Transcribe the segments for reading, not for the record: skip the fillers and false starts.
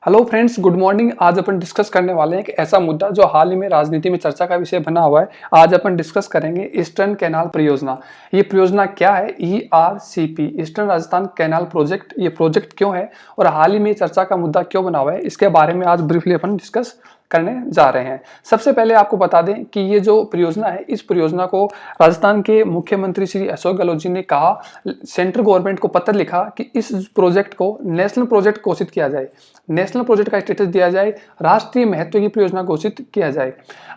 Hello friends, good morning. आज अपन discuss करने वाले हैं एक ऐसा मुद्दा जो हाल ही में राजनीति में चर्चा का विषय बना हुआ है। आज अपन डिस्कस करेंगे ईस्टर्न कैनाल परियोजना। ये परियोजना क्या है? ERCP, eastern Rajasthan canal project. ये प्रोजेक्ट क्यों है और हाल ही में चर्चा का मुद्दा क्यों बना हुआ है, इसके बारे में आज ब्रीफली अपन डिस्कस करने जा रहे हैं। सबसे पहले आपको बता दें कि ये जो परियोजना है, इस परियोजना को राजस्थान के मुख्यमंत्री श्री अशोक गहलोत जी ने कहा, सेंट्रल गवर्नमेंट को पत्र लिखा कि इस प्रोजेक्ट को नेशनल प्रोजेक्ट घोषित किया जाए, नेशनल प्रोजेक्ट का स्टेटस दिया जाए, राष्ट्रीय महत्व की परियोजना घोषित किया जाए।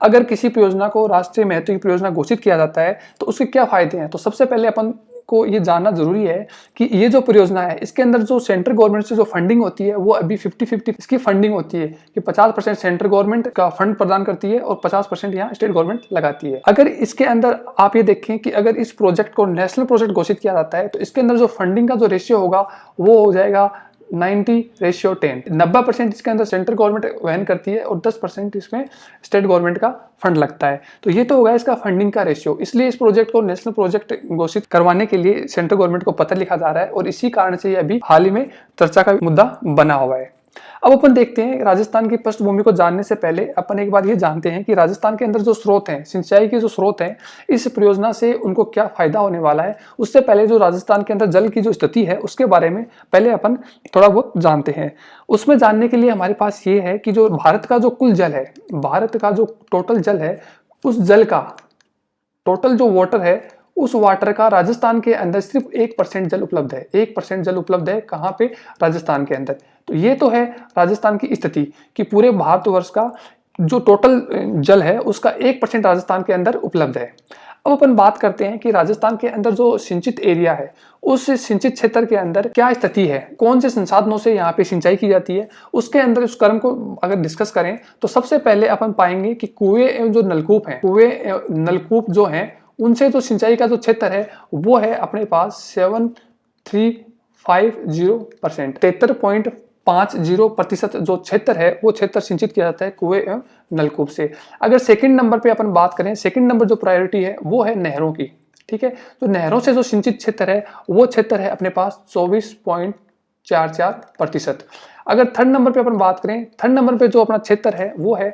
अगर किसी परियोजना को राष्ट्रीय महत्व की परियोजना घोषित किया जाता है तो उसके क्या फायदे हैं? तो सबसे पहले अपन को ये जानना जरूरी है कि ये जो परियोजना है, इसके अंदर जो सेंट्रल गवर्नमेंट से जो फंडिंग होती है वो अभी 50-50 इसकी फंडिंग होती है कि 50% सेंट्रल गवर्नमेंट का फंड प्रदान करती है और 50% यहाँ स्टेट गवर्नमेंट लगाती है। अगर इसके अंदर आप ये देखें कि अगर इस प्रोजेक्ट को नेशनल प्रोजेक्ट घोषित किया जाता है तो इसके अंदर जो फंडिंग का जो रेशियो होगा वो हो जाएगा 90:10। 90% इसके अंदर सेंट्रल गवर्नमेंट वहन करती है और 10% इसमें स्टेट गवर्नमेंट का फंड लगता है। तो ये तो होगा इसका फंडिंग का रेशियो। इसलिए इस प्रोजेक्ट को नेशनल प्रोजेक्ट घोषित करवाने के लिए सेंट्रल गवर्नमेंट को पत्र लिखा जा रहा है और इसी कारण से ये अभी हाल ही में चर्चा का मुद्दा बना हुआ है। अब अपन देखते हैं राजस्थान की पृष्ठभूमि को जानने से पहले अपन एक बार ये जानते हैं कि राजस्थान के अंदर जो स्रोत हैं, सिंचाई के जो स्रोत हैं, इस परियोजना से उनको क्या फायदा होने वाला है। उससे पहले जो राजस्थान के अंदर जल की जो स्थिति है उसके बारे में पहले अपन थोड़ा बहुत जानते हैं। उसमें जानने के लिए हमारे पास ये है कि जो भारत का जो कुल जल है, भारत का जो टोटल जल है, उस जल का टोटल जो वाटर है, उस वाटर का राजस्थान के अंदर सिर्फ 1% जल उपलब्ध है। 1% जल उपलब्ध है कहाँ पे? राजस्थान के अंदर। तो ये तो है राजस्थान की स्थिति कि पूरे भारतवर्ष का जो टोटल जल है उसका 1% राजस्थान के अंदर उपलब्ध है। अब अपन बात करते हैं कि राजस्थान के अंदर जो सिंचित एरिया है, उस सिंचित क्षेत्र के अंदर क्या स्थिति है, कौन से संसाधनों से यहाँ पे सिंचाई की जाती है, उसके अंदर उस क्रम को अगर डिस्कस करें तो सबसे पहले अपन पाएंगे कि कुएं एवं जो नलकूप हैं, कुएं नलकूप जो हैं, उनसे जो सिंचाई का जो क्षेत्र है वो है अपने पास 7350%, 73.50% जो क्षेत्र है वो क्षेत्र सिंचित किया जाता है कुएं एवं नलकूप से। अगर सेकंड नंबर पे अपन बात करें, सेकंड नंबर जो प्रायोरिटी है वो है नहरों की। ठीक है, तो नहरों से जो सिंचित क्षेत्र है वो क्षेत्र है अपने पास 24.44%। अगर थर्ड नंबर पे अपन बात करें, थर्ड नंबर पे जो अपना क्षेत्र है वो है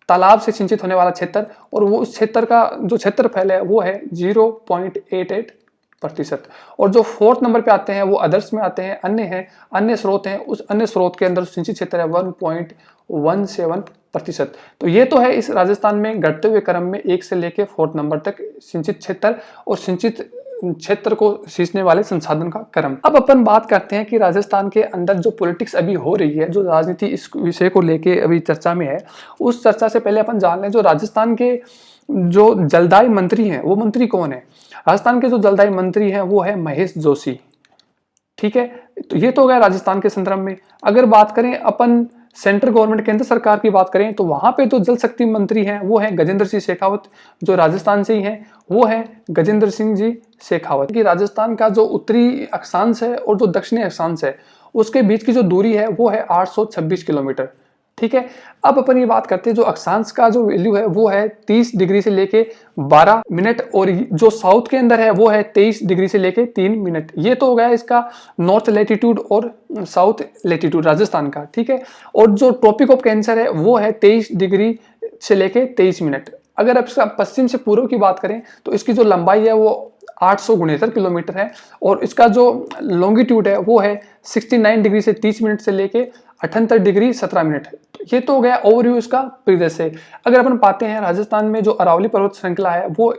तालाब से सिंचित होने वाला क्षेत्र, और वो उस क्षेत्र का जो क्षेत्रफल है वो है 0.88%। और जो फोर्थ नंबर पे आते हैं वो अदर्स में आते हैं, अन्य हैं, अन्य स्रोत हैं, उस अन्य स्रोत के अंदर सिंचित क्षेत्र है 1.17%। तो ये तो है इस राजस्थान में घटते हुए क्रम में 1 से लेके फोर्थ नंबर तक सिंचित क्षेत्र और सिंचित क्षेत्र को सींचने वाले संसाधन का क्रम। अब अपन बात करते हैं कि राजस्थान के अंदर जो पॉलिटिक्स अभी हो रही है, जो राजनीति इस विषय को लेके अभी चर्चा में है, उस चर्चा से पहले अपन जान लें जो राजस्थान के जो जलदाय मंत्री हैं वो मंत्री कौन है। राजस्थान के जो जलदाय मंत्री हैं वो है महेश जोशी। ठीक है, तो ये तो हो गया राजस्थान के संदर्भ में। अगर बात करें अपन सेंट्रल गवर्नमेंट, केंद्र सरकार की बात करें, तो वहां पे जो जल शक्ति मंत्री हैं वो है गजेंद्र सिंह शेखावत, जो राजस्थान से ही हैं, वो है गजेंद्र सिंह जी शेखावत। कि राजस्थान का जो उत्तरी अक्षांश है और जो दक्षिणी अक्षांश है उसके बीच की जो दूरी है वो है 826 किलोमीटर। ठीक है, अब अपन ये बात करते हैं जो अक्षांश का जो वैल्यू है वो है 30 डिग्री से लेके 12 मिनट, और जो साउथ के अंदर है वो है 23 डिग्री से लेके 3 मिनट। ये तो हो गया इसका नॉर्थ लैटिट्यूड और साउथ लैटिट्यूड राजस्थान का। ठीक है, और जो ट्रॉपिक ऑफ कैंसर है वो है 23 डिग्री से लेके 23 मिनट। अगर इसका पश्चिम से पूर्व की बात करें तो इसकी जो लंबाई है वो 869 किलोमीटर है, और इसका जो लॉन्गिट्यूड है वो है 69 डिग्री से 30 मिनट से लेके 78 डिग्री 17 मिनट। ये तो हो गया ओवरव्यू इसका प्रीवियस से। अगर अपन पाते हैं राजस्थान में जो अरावली पर्वत श्रृंखला है वो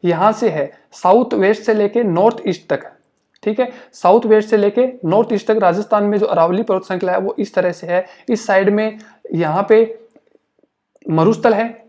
यहाँ से है साउथ वेस्ट से लेके नॉर्थ ईस्ट तक। ठीक है, साउथ वेस्ट से लेके नॉर्थ ईस्ट तक राजस्थान में जो अरावली पर्वत श्रृंखला है वो इस तरह से है। इस साइड में यहाँ पे मरुस्थल है।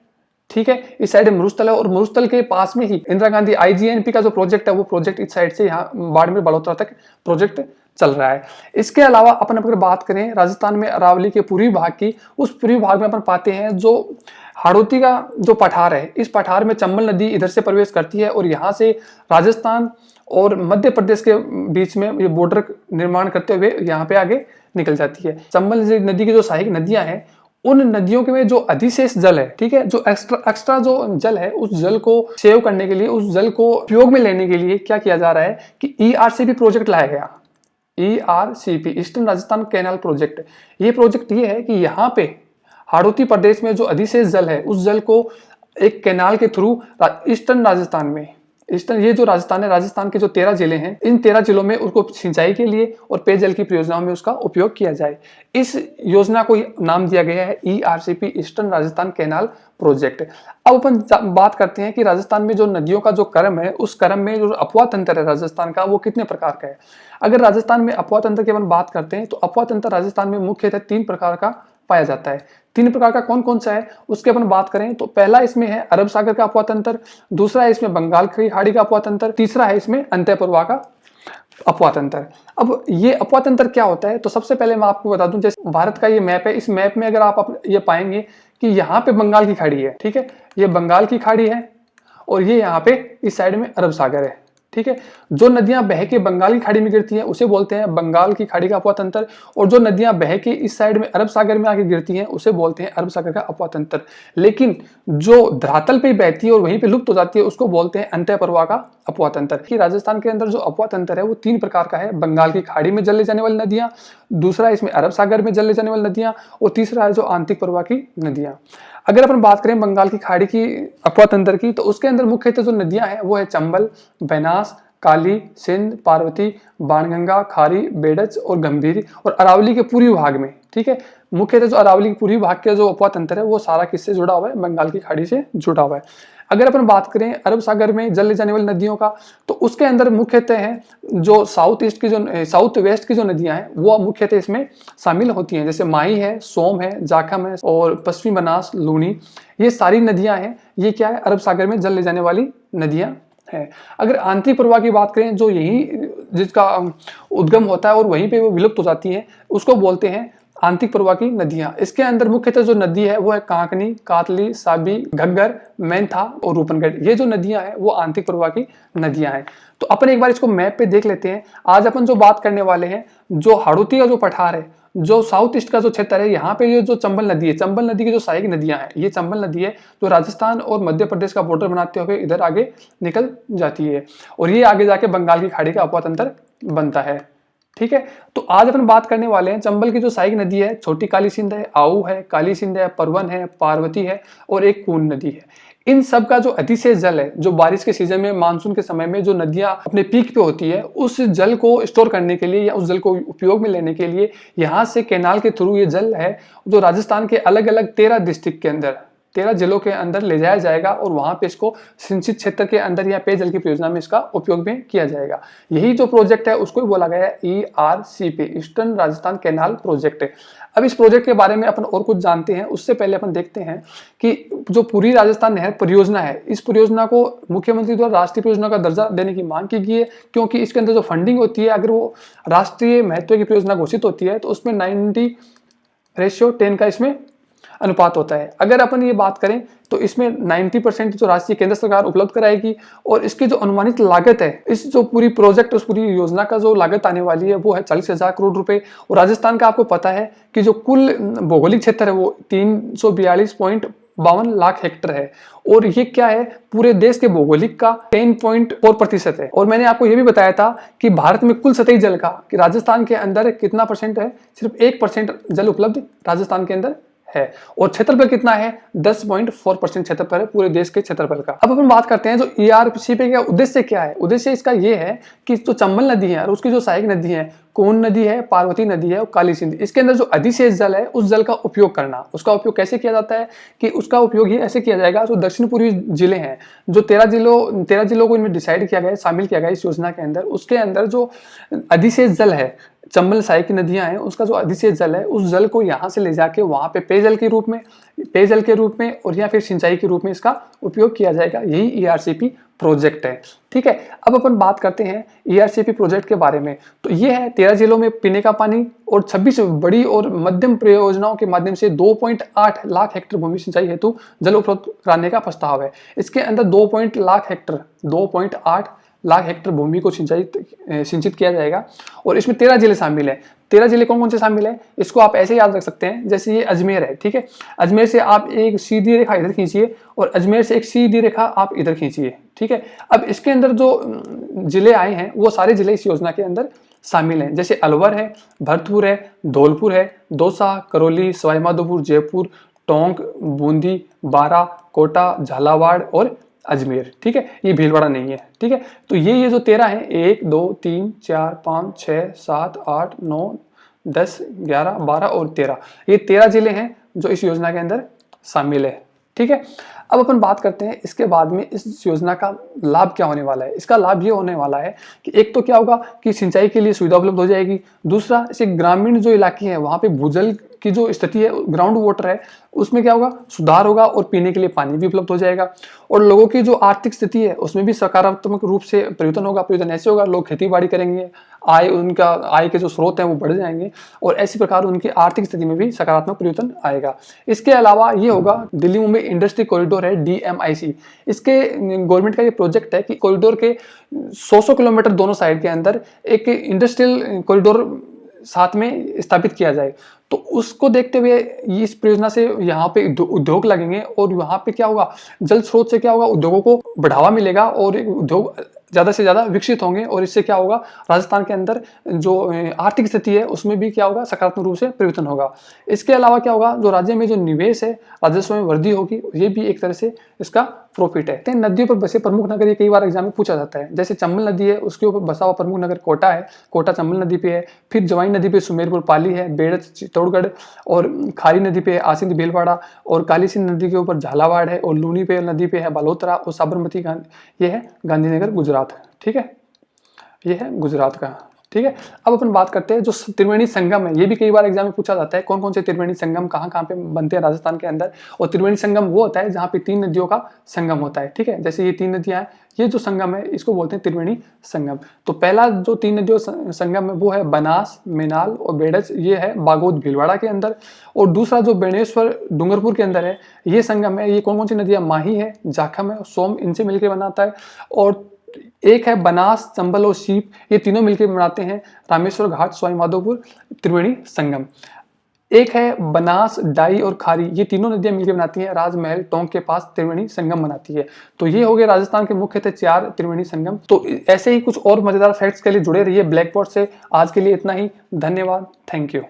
ठीक है, इस साइड में मरुस्थल है, और मरुस्थल के पास में ही इंदिरा गांधी IGNP का जो प्रोजेक्ट है वो प्रोजेक्ट इस साइड से यहाँ बाड़मेर बड़ौदा तक प्रोजेक्ट चल रहा है। इसके अलावा अपन अगर बात करें राजस्थान में अरावली के पूर्वी भाग की, उस पूर्वी भाग में अपन पाते हैं जो हाड़ौती का जो पठार है, इस पठार में चंबल नदी इधर से प्रवेश करती है और यहाँ से राजस्थान और मध्य प्रदेश के बीच में ये बॉर्डर निर्माण करते हुए यहाँ पे आगे निकल जाती है। चंबल नदी की जो सहायक नदियां हैं, उन नदियों के में जो अधिशेष जल है, ठीक है, जो एक्स्ट्रा जो जल है, उस जल को सेव करने के लिए, उस जल को उपयोग में लेने के लिए क्या किया जा रहा है कि ERCP प्रोजेक्ट लाया गया। ERCP eastern Rajasthan canal project. ये प्रोजेक्ट ये है कि यहाँ पे हाड़ौती प्रदेश में जो अधिशेष जल है उस जल को एक कैनाल के थ्रू ईस्टर्न राजस्थान में, ईस्टर्न ये जो राजस्थान है, राजस्थान के जो 13 जिले हैं, इन 13 जिलों में उसको सिंचाई के लिए और पेयजल की परियोजनाओं में उसका उपयोग किया जाए। इस योजना को नाम दिया गया है ERCP eastern Rajasthan canal project. अब अपन बात करते हैं कि राजस्थान में जो नदियों का जो क्रम है, उस क्रम में जो अपवाह तंत्र है राजस्थान का, वो कितने प्रकार का है। अगर राजस्थान में अपवाह तंत्र की अपन बात करते हैं तो अपवाह तंत्र राजस्थान में मुख्यतः 3 प्रकार का पाया जाता है। 3 प्रकार का कौन कौन सा है उसके अपन बात करें तो पहला इसमें है अरब सागर का अपवाह तंत्र, दूसरा है इसमें बंगाल की खाड़ी का अपवाह तंत्र, तीसरा है इसमें अंतःप्रवाह का अपवाह तंत्र। अब ये अपवाह तंत्र क्या होता है तो सबसे पहले मैं आपको बता दूं, जैसे भारत का ये मैप है, इस मैप में अगर आप ये पाएंगे कि यहाँ पे बंगाल की खाड़ी है, ठीक है, ये बंगाल की खाड़ी है और ये यहाँ पे इस साइड में अरब सागर है, ठीक है। जो नदियां बह के बंगाल की खाड़ी में गिरती हैं उसे बोलते हैं बंगाल की खाड़ी का अपवाह तंत्र, और जो नदियां बह के इस साइड में अरब सागर में आके गिरती हैं उसे बोलते हैं अरब सागर का अपवाह तंत्र। लेकिन जो धरातल पे बहती है और वहीं पे लुप्त हो जाती है उसको बोलते हैं अंतःप्रवाह का अपवाह तंत्र। कि राजस्थान के अंदर जो अपवाह तंत्र है वो 3 प्रकार का है, बंगाल की खाड़ी में जल ले जाने वाली नदियां, दूसरा इसमें अरब सागर में जल ले जाने वाली नदियां, और तीसरा है जो आंतरिक प्रवाह की नदियां। अगर अपन बात करें बंगाल की खाड़ी की अपवाह तंत्र की तो उसके अंदर मुख्यतः जो नदियां हैं वो है चंबल, बेनास, काली, सिंध, पार्वती, बाणगंगा, खारी, बेडच और गंभीर, और अरावली के पूर्वी भाग में, ठीक है। मुख्यतः जो अरावली के पूर्वी भाग का जो अपवाह तंत्र है वो सारा किससे जुड़ा हुआ है, बंगाल की खाड़ी से जुड़ा हुआ है। अगर अपन बात करें अरब सागर में जल ले जाने वाली नदियों का तो उसके अंदर मुख्यतः है जो साउथ वेस्ट की जो नदियां हैं वो मुख्यतः इसमें शामिल होती हैं, जैसे माही है, सोम है, जाखम है और पश्चिमी बनास, लूनी, ये सारी नदियां हैं, ये क्या है, अरब सागर में जल ले जाने वाली नदियां है। अगर आंतरिक प्रवाह की बात करें जो यही जिसका उद्गम होता है और वहीं पे वो विलुप्त हो जाती है उसको बोलते हैं आंतरिक प्रवाह की नदियां। इसके अंदर मुख्यतः जो नदी है वो है कांकनी, कातली, साबी, घग्गर, मैंथा और रूपनगढ़। ये जो नदियां हैं वो आंतरिक प्रवाह की नदियां हैं। तो अपन एक बार इसको मैप पे देख लेते हैं। आज अपन जो बात करने वाले हैं, जो हाड़ौती का जो पठार है, जो साउथ ईस्ट का जो क्षेत्र है, यहाँ पे ये जो चंबल नदी है, चंबल नदी की जो सहायक नदियां हैं, ये चंबल नदी है जो राजस्थान और मध्य प्रदेश का बॉर्डर बनाते हुए इधर आगे निकल जाती है और ये आगे जाके बंगाल की खाड़ी का अपवाह तंत्र बनता है, ठीक है। तो आज अपन बात करने वाले हैं चंबल की जो सहायक नदी है, छोटी काली सिंध है, आऊ है, काली सिंध है, परवन है, पार्वती है और एक कून नदी है। इन सब का जो अधिशेष जल है, जो बारिश के सीजन में, मानसून के समय में जो नदियां अपने पीक पे होती है, उस जल को स्टोर करने के लिए या उस जल को उपयोग में लेने के लिए यहाँ से कैनाल के थ्रू ये जल है जो राजस्थान के अलग अलग 13 डिस्ट्रिक्ट के अंदर, 13 जिलों के अंदर ले जाया जाएगा और वहां पे इसको सिंचित क्षेत्र के अंदर या पेयजल की परियोजना में इसका उपयोग में किया जाएगा। यही जो प्रोजेक्ट है उसको बोला गया है ERCP eastern Rajasthan canal project. अब इस प्रोजेक्ट के बारे में अपन और कुछ जानते हैं, उससे पहले अपन देखते हैं कि जो पूरी राजस्थान नहर परियोजना है, इस परियोजना को मुख्यमंत्री द्वारा राष्ट्रीय परियोजना का दर्जा देने की मांग की गई है, क्योंकि इसके अंदर जो फंडिंग होती है, अगर वो राष्ट्रीय महत्व की परियोजना घोषित होती है तो उसमें 90:10 का इसमें अनुपात होता है। अगर अपन ये बात करें तो इसमें 90% जो राशि केंद्र सरकार उपलब्ध कराएगी और इसकी जो अनुमानित लागत है, इस जो पूरी प्रोजेक्ट, उस पूरी योजना का जो लागत आने वाली है वो है 40,000 करोड़ रुपए। और राजस्थान का आपको पता है कि जो कुल भौगोलिक क्षेत्र है वो 342.52 लाख हेक्टर है और ये क्या है, पूरे देश के भौगोलिक का 10.4% है। और मैंने आपको ये भी बताया था कि भारत में कुल सतही जल का कि राजस्थान के अंदर कितना परसेंट है, सिर्फ 1% जल उपलब्ध राजस्थान के अंदर है और क्षेत्रफल कितना है, 10.4% क्षेत्रफल है पूरे देश के क्षेत्रफल का। अब अपन बात करते हैं जो ERCP का उद्देश्य क्या है। उद्देश्य इसका ये है कि जो चंबल नदी है और उसकी जो सहायक नदी है, कौन नदी है, पार्वती नदी है और काली सिंध, इसके अंदर जो अधिशेष जल है उस जल का उपयोग करना। उसका उपयोग कैसे किया जाता है कि उसका उपयोग ये ऐसे किया जाएगा, जो दक्षिण पूर्वी जिले हैं, जो 13 जिलों को इनमें डिसाइड किया गया है, शामिल किया गया इस योजना के अंदर, उसके अंदर जो अधिशेष जल है, चंबल सहायक नदियां हैं, उसका जो अधिशेष जल है उस जल को यहाँ से ले जाके वहां पे पेयजल के रूप में और या फिर सिंचाई के रूप में इसका उपयोग किया जाएगा। यही ERCP प्रोजेक्ट है, ठीक है। अब अपन बात करते हैं ERCP प्रोजेक्ट के बारे में। तो ये है 13 जिलों में पीने का पानी और 26 बड़ी और मध्यम परियोजनाओं के माध्यम से 2.8 लाख हेक्टर भूमि सिंचाई हेतु जल उपलब्ध कराने का प्रस्ताव है। इसके अंदर 2.8 लाख हेक्टर भूमि को सिंचित किया जाएगा और इसमें 13 जिले शामिल है। 13 जिले कौन कौन से शामिल है, इसको आप ऐसे याद रख सकते हैं, जैसे ये अजमेर है, ठीक है। अजमेर से आप एक सीधी रेखा इधर खींचिए और अजमेर से एक सीधी रेखा आप इधर खींचिए, ठीक है। अब इसके अंदर जो जिले आए हैं वो सारे जिले इस योजना के अंदर शामिल हैं, जैसे अलवर है, भरतपुर है, धौलपुर है, दौसा, करौली, सवाई माधोपुर, जयपुर, टोंक, बूंदी, बारा, कोटा, झालावाड़ और अजमेर। ठीक है, ये भीलवाड़ा नहीं है। ठीक है, तो ये जो 13 है, 1 2 3 4 5 6 7 8 9 10 11 12 और 13, ये 13 जिले हैं जो इस योजना के अंदर शामिल है। ठीक है, अब अपन बात करते हैं इसके बाद में इस योजना का लाभ क्या होने वाला है। इसका लाभ ये होने वाला है कि एक तो क्या होगा कि सिंचाई के लिए सुविधा उपलब्ध हो जाएगी। दूसरा, इसे ग्रामीण जो इलाके हैं वहां पे भूजल की जो स्थिति है, ग्राउंड वाटर है, उसमें क्या होगा, सुधार होगा और पीने के लिए पानी भी उपलब्ध हो जाएगा। और लोगों की जो आर्थिक स्थिति है उसमें भी सकारात्मक रूप से परिवर्तन होगा। परिवर्तन ऐसे होगा, लोग खेती बाड़ी करेंगे, उनका आय के जो स्रोत हैं वो बढ़ जाएंगे और ऐसी प्रकार उनकी आर्थिक स्थिति में भी सकारात्मक परिवर्तन आएगा। इसके अलावा ये होगा, दिल्ली मुंबई इंडस्ट्री कॉरिडोर है DMIC, इसके गवर्नमेंट का ये प्रोजेक्ट है कि कॉरिडोर के 100 किलोमीटर दोनों साइड के अंदर एक इंडस्ट्रियल कॉरिडोर साथ में स्थापित किया जाए। तो उसको देखते हुए इस परियोजना से यहाँ पे उद्योग लगेंगे और वहाँ पे क्या होगा, जल स्रोत से क्या होगा, उद्योगों को बढ़ावा मिलेगा और उद्योग ज़्यादा से ज़्यादा विकसित होंगे और इससे क्या होगा, राजस्थान के अंदर जो आर्थिक स्थिति है उसमें भी क्या होगा, सकारात्मक रूप से परिवर्तन होगा। इसके अलावा क्या होगा, जो राज्य में जो निवेश है, राजस्व में वृद्धि होगी, ये भी एक तरह से इसका प्रॉफिट है। नदियों पर बसे प्रमुख नगर ये कई बार एग्जाम में पूछा जाता है, जैसे चंबल नदी है उसके ऊपर बसा हुआ प्रमुख नगर कोटा है, कोटा चंबल नदी पे है। फिर जवाई नदी पे सुमेरपुर पाली है, बेड़च चित्तौड़गढ़, और खारी नदी पे आसिंद भीलवाड़ा, और काली सिंध नदी के ऊपर झालावाड़ है, और लूनी पे नदी पे है बालोतरा, और साबरमती ये है गांधीनगर गुजरात। ठीक है, ये है गुजरात का। ठीक है, अब अपन बात करते हैं जो त्रिवेणी संगम है, ये भी कई बार एग्जाम में पूछा जाता है, कौन कौन से त्रिवेणी संगम कहाँ कहाँ पे बनते हैं राजस्थान के अंदर। और त्रिवेणी संगम वो होता है जहाँ पे 3 नदियों का संगम होता है। ठीक है, जैसे ये 3 नदियां हैं, ये जो संगम है इसको बोलते हैं त्रिवेणी संगम। तो पहला जो 3 नदियों संगम है वो है बनास, मेनाल और बेड़च, ये है बागोद भीलवाड़ा के अंदर। और दूसरा जो बेणेश्वर डूंगरपुर के अंदर है, ये संगम है, ये कौन कौन सी नदियां, माही है, जाखम है, सोम, इनसे मिलकर बनाता है। और एक है बनास, चंबल और सीप, ये तीनों मिलकर बनाते हैं रामेश्वर घाट सवाई माधोपुर त्रिवेणी संगम। एक है बनास, डाई और खारी, ये तीनों नदियां मिलकर बनाती हैं राजमहल टोंक के पास त्रिवेणी संगम बनाती है। तो ये हो गए राजस्थान के मुख्यतः 4 त्रिवेणी संगम। तो ऐसे ही कुछ और मजेदार फैक्ट्स के लिए जुड़े रहिए ब्लैक बोर्ड से। आज के लिए इतना ही, धन्यवाद, थैंक यू।